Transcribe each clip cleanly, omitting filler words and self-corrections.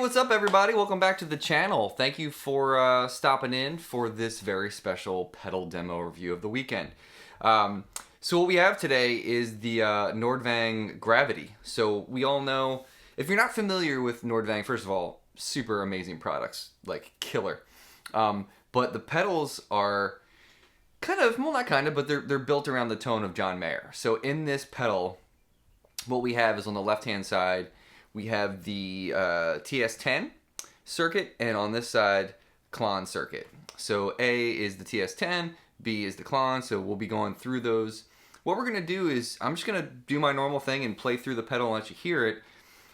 what's up everybody? Welcome back to the channel. Thank you for stopping in for this very special pedal demo review of the weekend. So what we have today is the Nordvang Gravity. So we all know, if you're not familiar with Nordvang, first of all, super amazing products, like killer. But the pedals are kind of, well not kind of, but they're built around the tone of John Mayer. So in this pedal, what we have is on the left hand side, we have the TS10 circuit, and on this side, Klon circuit. So A is the TS10, B is the Klon, so we'll be going through those. What we're going to do is, I'm just going to do my normal thing and play through the pedal and let you hear it.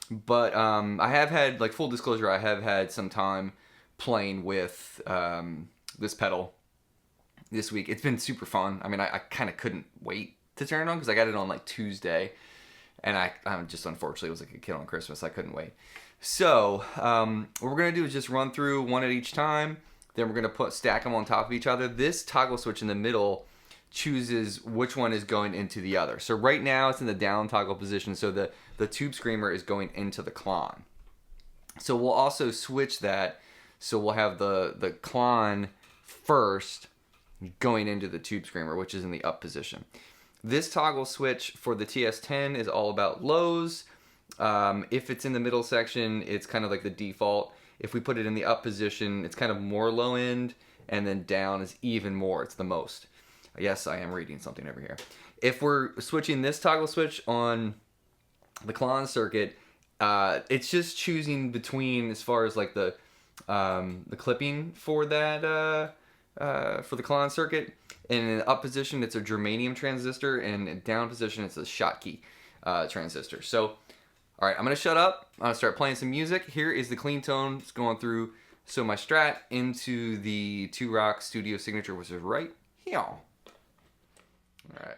But I have had, like full disclosure, I have had some time playing with this pedal this week. It's been super fun. I mean, I kind of couldn't wait to turn it on because I got it on like Tuesday. And I'm just, unfortunately, it was like a kid on Christmas. I couldn't wait. So what we're going to do is just run through one at each time. Then we're going to stack them on top of each other. This toggle switch in the middle chooses which one is going into the other. So right now it's in the down toggle position. So the tube screamer is going into the Klon. So we'll also switch that. So we'll have the Klon first going into the tube screamer, which is in the up position. This toggle switch for the TS10 is all about lows. If it's in the middle section, it's kind of like the default. If we put it in the up position, it's kind of more low end, and then down is even more. It's the most. Yes, I am reading something over here. If we're switching this toggle switch on the Klon circuit, it's just choosing between, as far as like the clipping for that for the Klon circuit. And in the up position, it's a germanium transistor, and in down position, it's a Schottky transistor. So, all right, I'm gonna shut up. I'm gonna start playing some music. Here is the clean tone. It's going through. So my Strat into the 2Rock Studio Signature, which is right here. All right.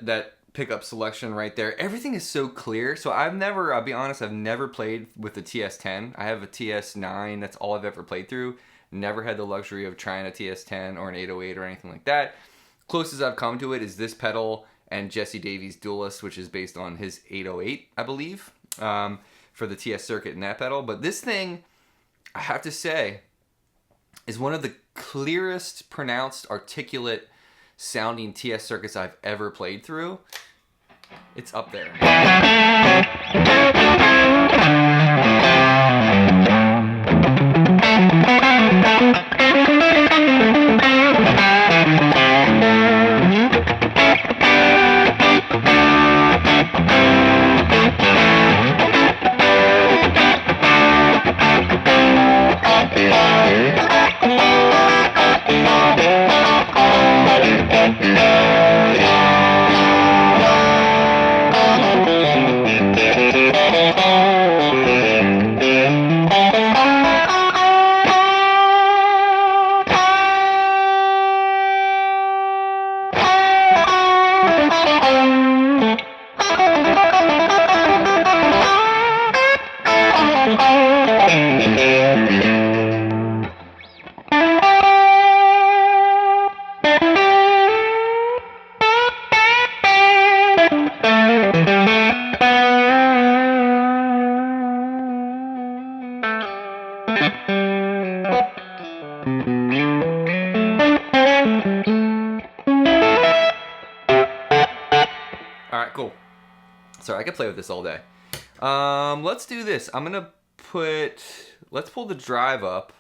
That pickup selection right there, everything is so clear. So I'll be honest, I've never played with the TS10. I have a TS9. That's all I've ever played through. Never had the luxury of trying a TS10 or an 808 or anything like that. Closest I've come to it is this pedal and Jesse Davies' Duelist, which is based on his 808, I believe, for the TS circuit in that pedal. But this thing, I have to say, is one of the clearest, pronounced, articulate sounding TS circuits I've ever played through. It's up there. Alright, cool. Sorry, I could play with this all day. Let's do this. I'm gonna let's pull the drive up.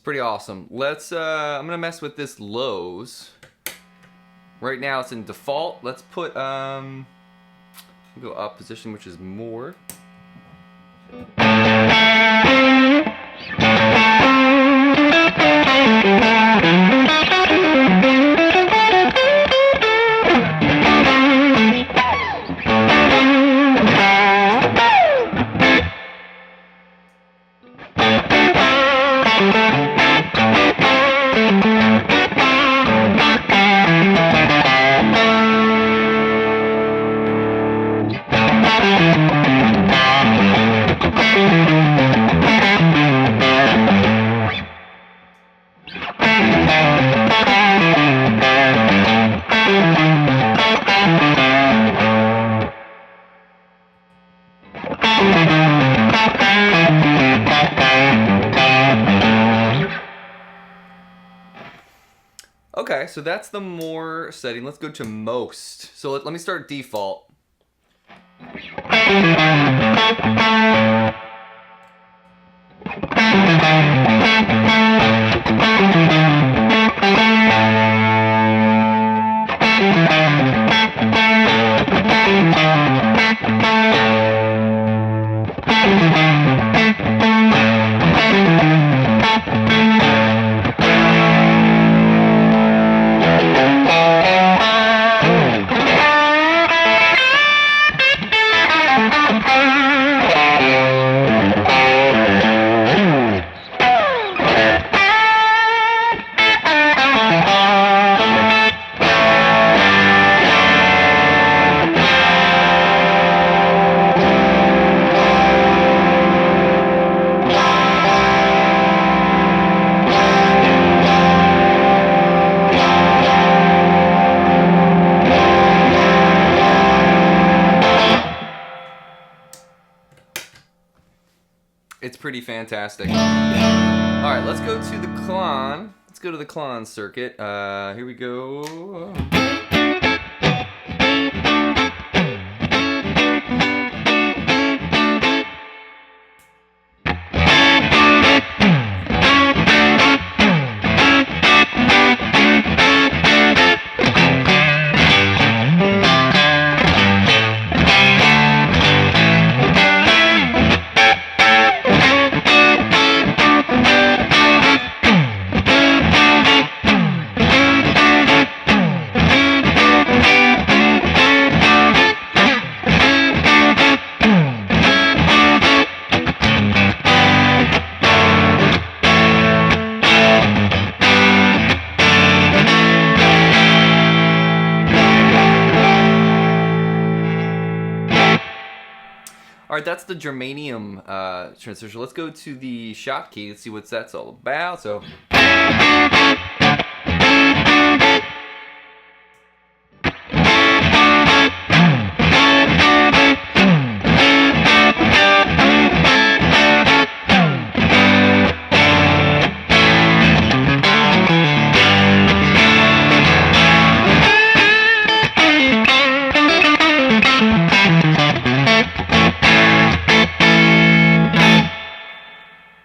Pretty awesome. Let's I'm gonna mess with this lows. Right now it's in default. Let's put go up position, which is more. Okay, so that's the more setting. Let's go to most. So let me start default. It's pretty fantastic. All right, let's go to the Klon. Let's go to the Klon circuit. Here we go. right, that's the germanium transistor. Let's go to the shot key and see what that's all about. So.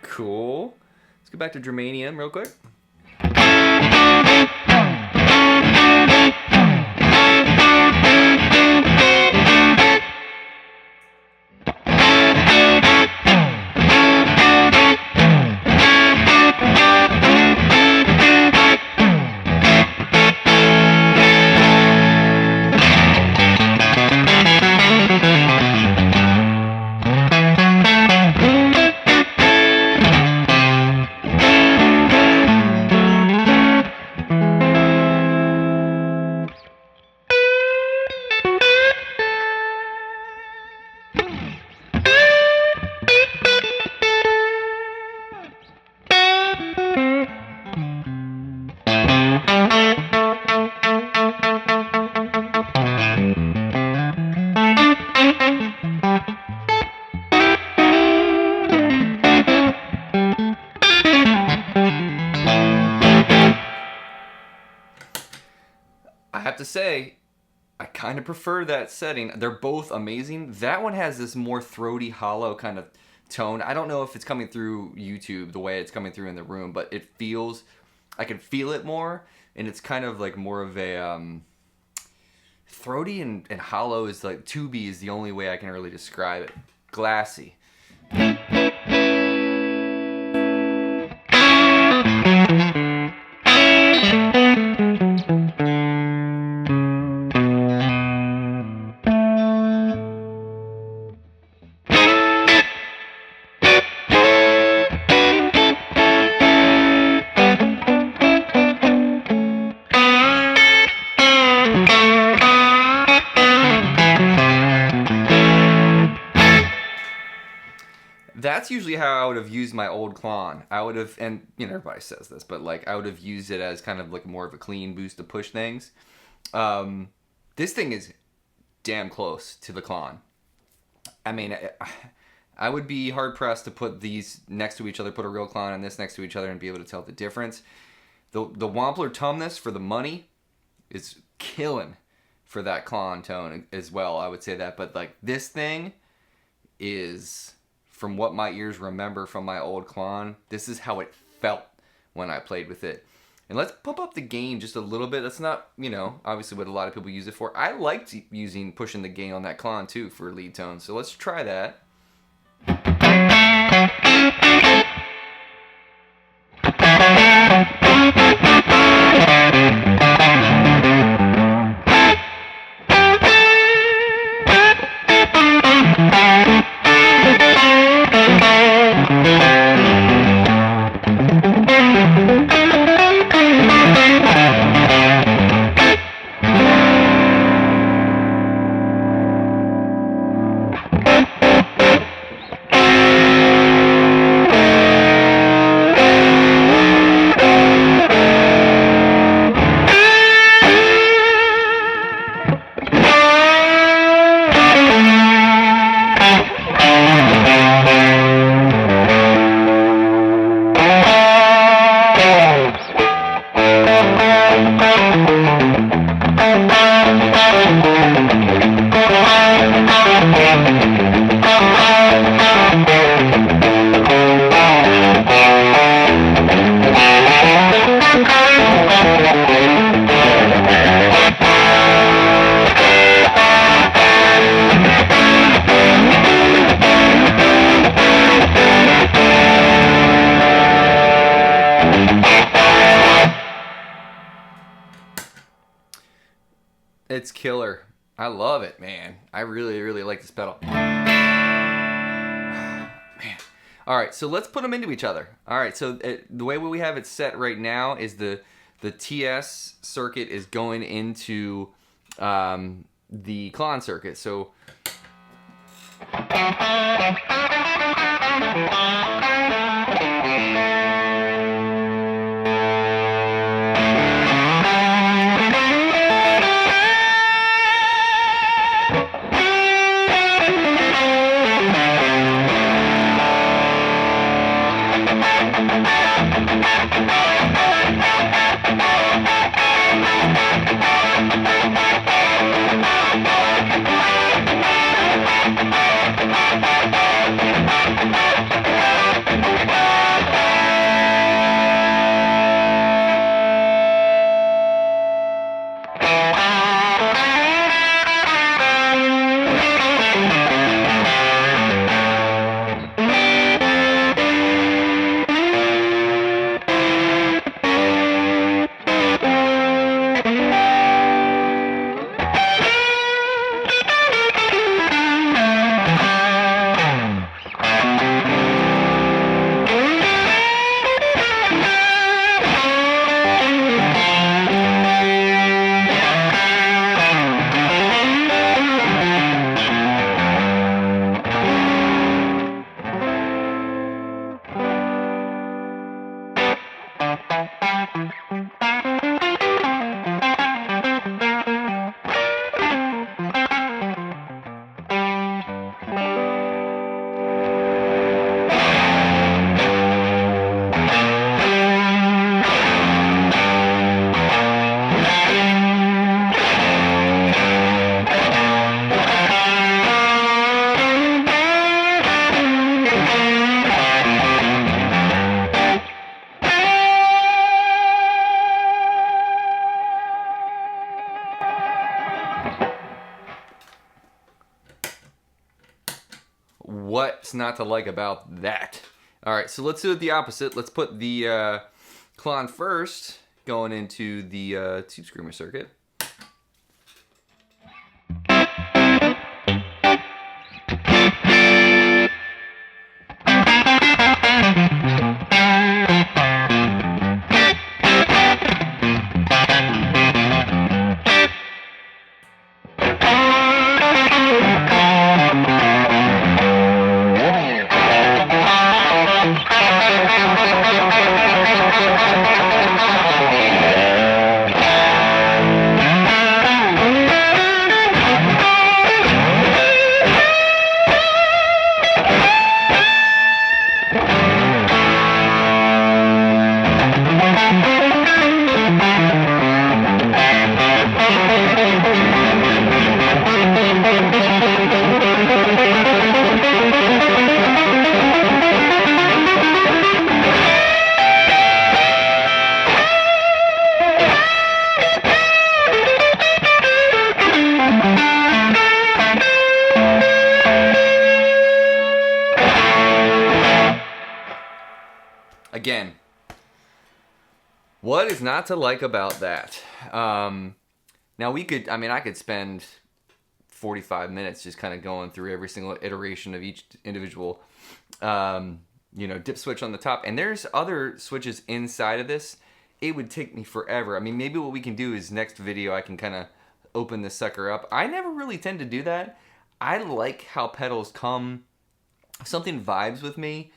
Cool. Let's go back to germanium real quick. I have to say, I kind of prefer that setting. They're both amazing. That one has this more throaty, hollow kind of tone. I don't know if it's coming through YouTube the way it's coming through in the room, but it feels, I can feel it more, and it's kind of like more of a throaty and hollow is like, tubey is the only way I can really describe it. Glassy. That's usually how I would have used my old Klon. I would have, and you know, everybody says this, but like I would have used it as kind of like more of a clean boost to push things. This thing is damn close to the Klon. I mean, I would be hard pressed to put these next to each other, put a real Klon and this next to each other and be able to tell the difference. The Wampler tumness for the money is killing for that Klon tone as well, I would say that. But like this thing is, from what my ears remember from my old Klon, this is how it felt when I played with it. And let's pump up the gain just a little bit. That's not, you know, obviously what a lot of people use it for. I liked pushing the gain on that Klon too for lead tones. So let's try that. It's killer. I love it, man. I really, really like this pedal. Man. All right, so let's put them into each other. All right, so the way we have it set right now is the TS circuit is going into the Klon circuit. So What's not to like about that? All right, so let's do it the opposite. Let's put the Klon first, going into the tube screamer circuit. Again, what is not to like about that? Now I could spend 45 minutes just kind of going through every single iteration of each individual, dip switch on the top. And there's other switches inside of this. It would take me forever. I mean, maybe what we can do is next video I can kind of open this sucker up. I never really tend to do that. I like how pedals come. If something vibes with me,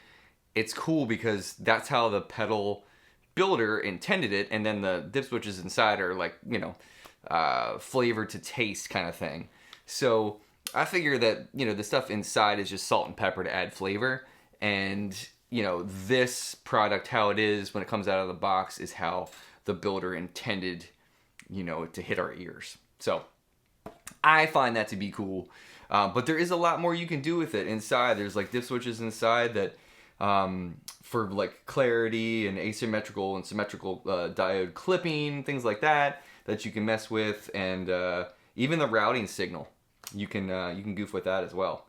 it's cool because that's how the pedal builder intended it, and then the dip switches inside are like, flavor to taste kind of thing. So I figure that, the stuff inside is just salt and pepper to add flavor, and, this product, how it is when it comes out of the box, is how the builder intended, to hit our ears. So I find that to be cool. But there is a lot more you can do with it inside. There's like dip switches inside that, for like clarity and asymmetrical and symmetrical diode clipping, things like that you can mess with, and even the routing signal you can goof with that as well.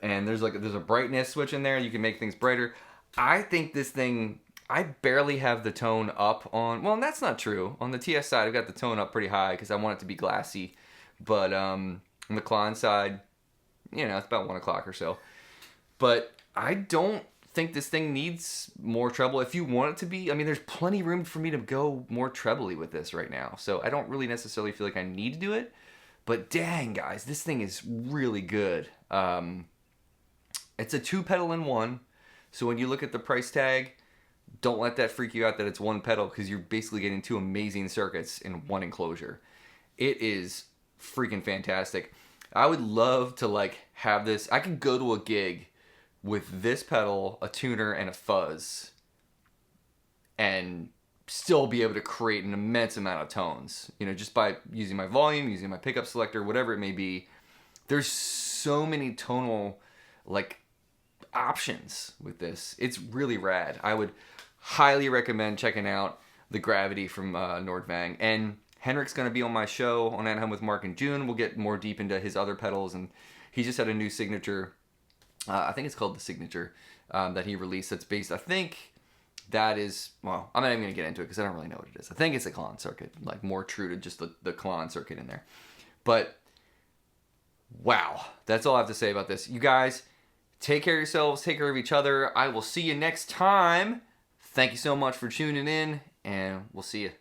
And there's a brightness switch in there. You can make things brighter. I think this thing, I barely have the tone up on, well, that's not true. On the TS side, I've got the tone up pretty high because I want it to be glassy. But on the Klon side, it's about 1 o'clock or so. But I don't think this thing needs more treble. If you want it to be, there's plenty of room for me to go more trebly with this right now. So I don't really necessarily feel like I need to do it. But dang, guys, this thing is really good. It's a 2-pedal-in-1. So when you look at the price tag, don't let that freak you out that it's one pedal, because you're basically getting 2 amazing circuits in one enclosure. It is freaking fantastic. I would love to like have this. I could go to a gig with this pedal, a tuner, and a fuzz, and still be able to create an immense amount of tones. You know, just by using my volume, using my pickup selector, whatever it may be. There's so many tonal like options with this. It's really rad. I would highly recommend checking out the Gravity from Nordvang. And Henrik's going to be on my show on At Home with Mark in June. We'll get more deep into his other pedals, and he just had a new signature. I think it's called the Signature that he released. That's based. I think that is. Well, I'm not even going to get into it because I don't really know what it is. I think it's a Klon circuit, like more true to just the Klon circuit in there. But wow, that's all I have to say about this. You guys, take care of yourselves. Take care of each other. I will see you next time. Thank you so much for tuning in, and we'll see you.